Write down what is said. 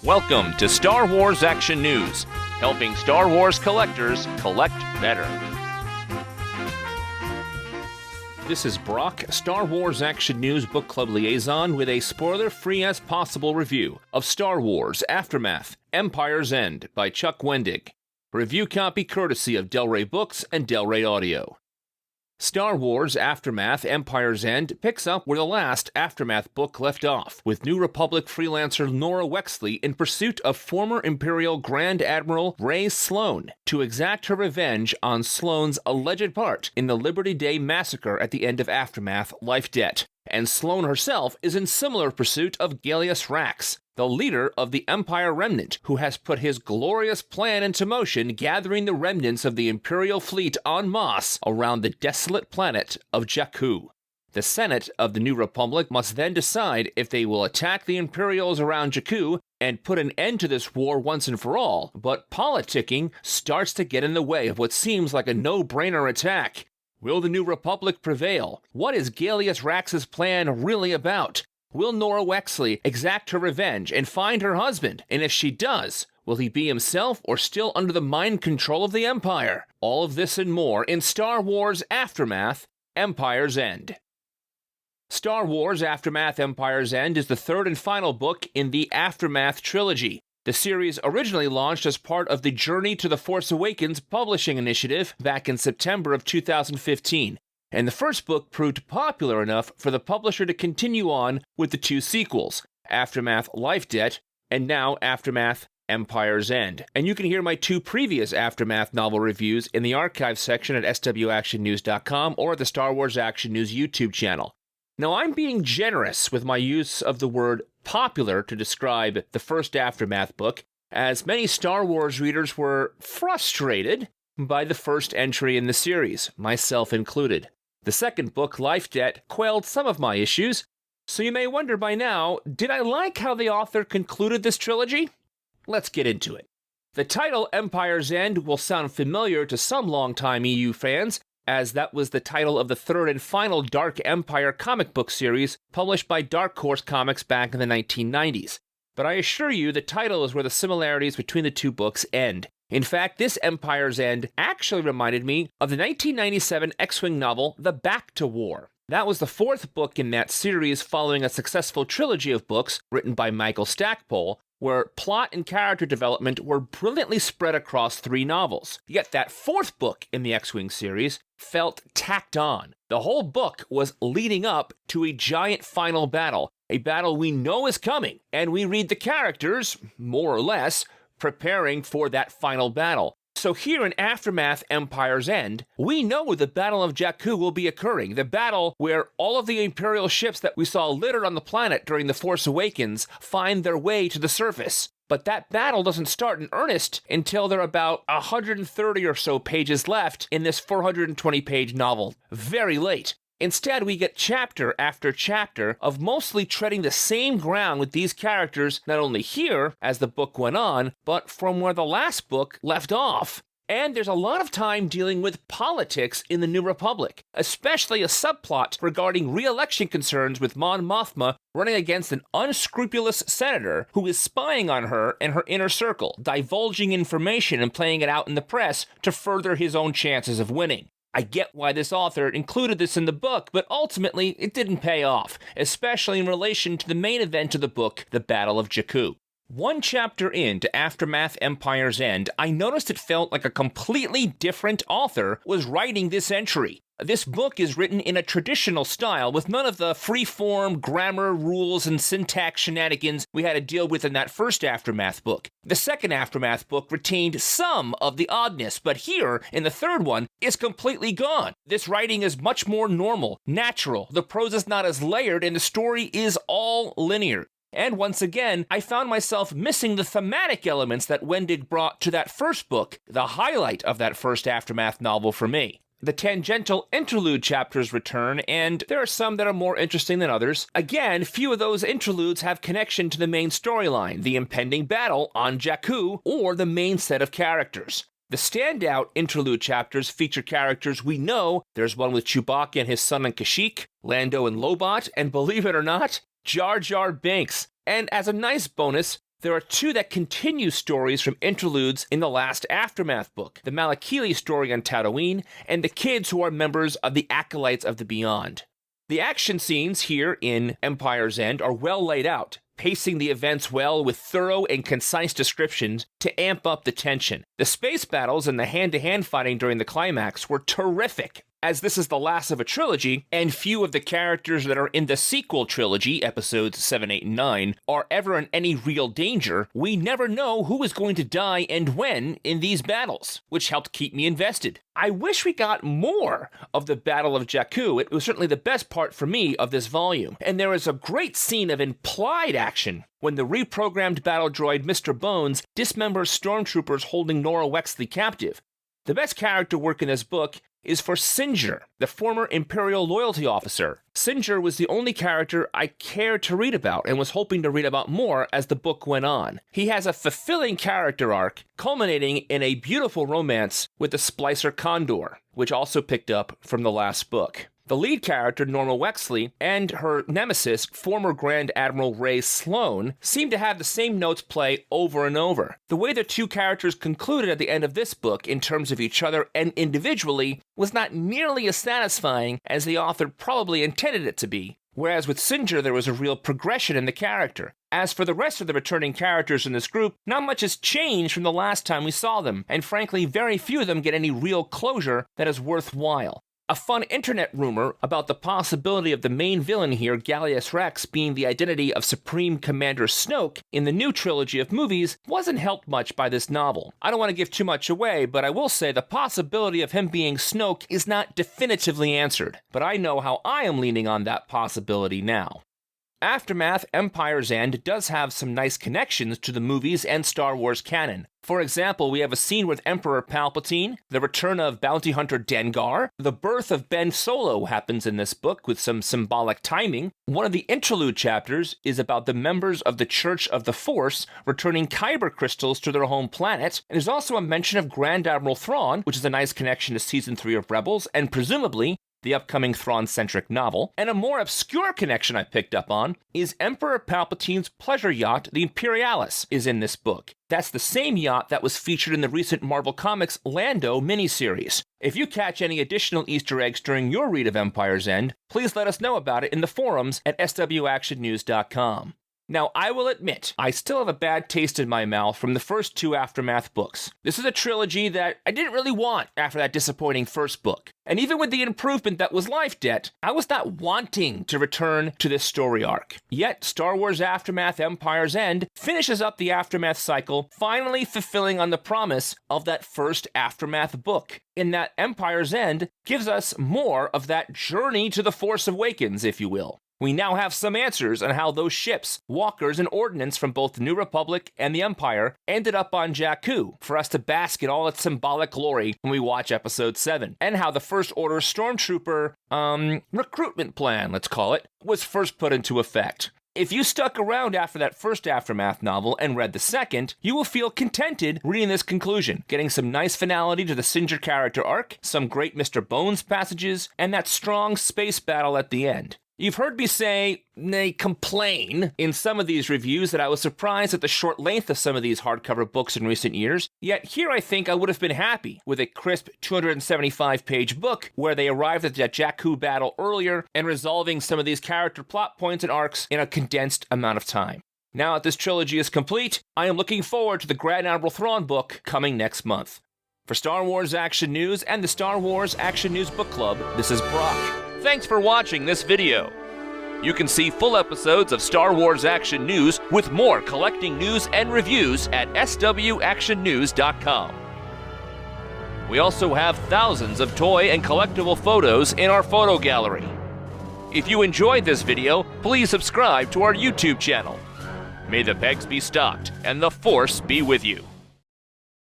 Welcome to Star Wars Action News, helping Star Wars collectors collect better. This is Brock, Star Wars Action News Book Club Liaison, with a spoiler-free as possible review of Star Wars Aftermath, Empire's End by Chuck Wendig. Review copy courtesy of Del Rey Books and Del Rey Audio. Star Wars Aftermath, Empire's End picks up where the last Aftermath book left off, with New Republic freelancer Nora Wexley in pursuit of former Imperial Grand Admiral Ray Sloane to exact her revenge on Sloane's alleged part in the Liberty Day massacre at the end of Aftermath Life Debt. And Sloane herself is in similar pursuit of Gallius Rax, the leader of the Empire Remnant, who has put his glorious plan into motion, gathering the remnants of the Imperial fleet en masse around the desolate planet of Jakku. The Senate of the New Republic must then decide if they will attack the Imperials around Jakku and put an end to this war once and for all, but politicking starts to get in the way of what seems like a no-brainer attack. Will the New Republic prevail? What is Gallius Rax's plan really about? Will Nora Wexley exact her revenge and find her husband? And if she does, will he be himself or still under the mind control of the Empire? All of this and more in Star Wars Aftermath, Empire's End. Star Wars Aftermath, Empire's End is the third and final book in the Aftermath trilogy. The series originally launched as part of the Journey to the Force Awakens publishing initiative back in September of 2015, and the first book proved popular enough for the publisher to continue on with the two sequels, Aftermath Life Debt, and now Aftermath Empire's End. And you can hear my two previous Aftermath novel reviews in the archive section at swactionnews.com or at the Star Wars Action News YouTube channel. Now, I'm being generous with my use of the word popular to describe the first Aftermath book, as many Star Wars readers were frustrated by the first entry in the series, myself included. The second book, Life Debt, quelled some of my issues, so you may wonder by now, did I like how the author concluded this trilogy? Let's get into it. The title, Empire's End, will sound familiar to some longtime EU fans, as that was the title of the third and final Dark Empire comic book series published by Dark Horse Comics back in the 1990s. But I assure you, the title is where the similarities between the two books end. In fact, this Empire's End actually reminded me of the 1997 X-Wing novel, The Back to War. That was the fourth book in that series following a successful trilogy of books written by Michael Stackpole, where plot and character development were brilliantly spread across three novels. Yet that fourth book in the X-Wing series felt tacked on. The whole book was leading up to a giant final battle, a battle we know is coming, and we read the characters, more or less, preparing for that final battle. So here in Aftermath Empire's End, we know the Battle of Jakku will be occurring, the battle where all of the Imperial ships that we saw littered on the planet during The Force Awakens find their way to the surface. But that battle doesn't start in earnest until there are about 130 or so pages left in this 420-page novel. Very late. Instead, we get chapter after chapter of mostly treading the same ground with these characters, not only here, as the book went on, but from where the last book left off. And there's a lot of time dealing with politics in the New Republic, especially a subplot regarding re-election concerns with Mon Mothma running against an unscrupulous senator who is spying on her and her inner circle, divulging information and playing it out in the press to further his own chances of winning. I get why this author included this in the book, but ultimately it didn't pay off, especially in relation to the main event of the book, the Battle of Jakku. One chapter into Aftermath Empire's End, I noticed it felt like a completely different author was writing this entry. This book is written in a traditional style with none of the free-form grammar rules and syntax shenanigans we had to deal with in that first Aftermath book. The second Aftermath book retained some of the oddness, but here, in the third one, it's completely gone. This writing is much more normal, natural, the prose is not as layered, and the story is all linear. And once again, I found myself missing the thematic elements that Wendig brought to that first book, the highlight of that first Aftermath novel for me. The tangential interlude chapters return, and there are some that are more interesting than others. Again, few of those interludes have connection to the main storyline, the impending battle on Jakku, or the main set of characters. The standout interlude chapters feature characters we know. There's one with Chewbacca and his son on Kashyyyk, Lando and Lobot, and believe it or not, Jar Jar Binks. And as a nice bonus, There are two that continue stories from interludes in the last Aftermath book, the Malakili story on Tatooine, and the kids who are members of the Acolytes of the Beyond. The action scenes here in Empire's End are well laid out, pacing the events well with thorough and concise descriptions to amp up the tension. The space battles and the hand-to-hand fighting during the climax were terrific. As this is the last of a trilogy, and few of the characters that are in the sequel trilogy, episodes 7, 8, and 9, are ever in any real danger, we never know who is going to die and when in these battles, which helped keep me invested. I wish we got more of the Battle of Jakku. It was certainly the best part for me of this volume, and there is a great scene of implied action when the reprogrammed battle droid Mr. Bones dismembers stormtroopers holding Nora Wexley captive. The best character work in this book is for Singer, the former Imperial loyalty officer. Singer was the only character I cared to read about and was hoping to read about more as the book went on. He has a fulfilling character arc, culminating in a beautiful romance with the Splicer Condor, which also picked up from the last book. The lead character, Norma Wexley, and her nemesis, former Grand Admiral Ray Sloan, seem to have the same notes play over and over. The way the two characters concluded at the end of this book, in terms of each other and individually, was not nearly as satisfying as the author probably intended it to be. Whereas with Singer, there was a real progression in the character. As for the rest of the returning characters in this group, not much has changed from the last time we saw them, and frankly, very few of them get any real closure that is worthwhile. A fun internet rumor about the possibility of the main villain here, Gallius Rex, being the identity of Supreme Commander Snoke in the new trilogy of movies wasn't helped much by this novel. I don't want to give too much away, but I will say the possibility of him being Snoke is not definitively answered, but I know how I am leaning on that possibility now. Aftermath Empire's End does have some nice connections to the movies and Star Wars canon. For example, we have a scene with Emperor Palpatine, the return of bounty hunter Dengar, the birth of Ben Solo happens in this book with some symbolic timing. One of the interlude chapters is about the members of the Church of the Force returning Kyber crystals to their home planet, and there's also a mention of Grand Admiral Thrawn, which is a nice connection to Season 3 of Rebels, and presumably the upcoming Thrawn-centric novel. And a more obscure connection I picked up on is Emperor Palpatine's pleasure yacht, the Imperialis, is in this book. That's the same yacht that was featured in the recent Marvel Comics Lando miniseries. If you catch any additional Easter eggs during your read of Empire's End, please let us know about it in the forums at swactionnews.com. Now, I will admit, I still have a bad taste in my mouth from the first two Aftermath books. This is a trilogy that I didn't really want after that disappointing first book. And even with the improvement that was Life Debt, I was not wanting to return to this story arc. Yet, Star Wars Aftermath Empire's End finishes up the Aftermath cycle, finally fulfilling on the promise of that first Aftermath book, in that Empire's End gives us more of that journey to the Force Awakens, if you will. We now have some answers on how those ships, walkers, and ordnance from both the New Republic and the Empire ended up on Jakku for us to bask in all its symbolic glory when we watch Episode 7, and how the First Order Stormtrooper, recruitment plan, let's call it, was first put into effect. If you stuck around after that first Aftermath novel and read the second, you will feel contented reading this conclusion, getting some nice finality to the Singer character arc, some great Mr. Bones passages, and that strong space battle at the end. You've heard me say, nay, complain, in some of these reviews that I was surprised at the short length of some of these hardcover books in recent years, yet here I think I would have been happy with a crisp 275-page book where they arrived at that Jakku battle earlier and resolving some of these character plot points and arcs in a condensed amount of time. Now that this trilogy is complete, I am looking forward to the Grand Admiral Thrawn book coming next month. For Star Wars Action News and the Star Wars Action News Book Club, this is Brock. Thanks for watching this video. You can see full episodes of Star Wars Action News with more collecting news and reviews at swactionnews.com. We also have thousands of toy and collectible photos in our photo gallery. If you enjoyed this video, please subscribe to our YouTube channel. May the pegs be stocked and the Force be with you.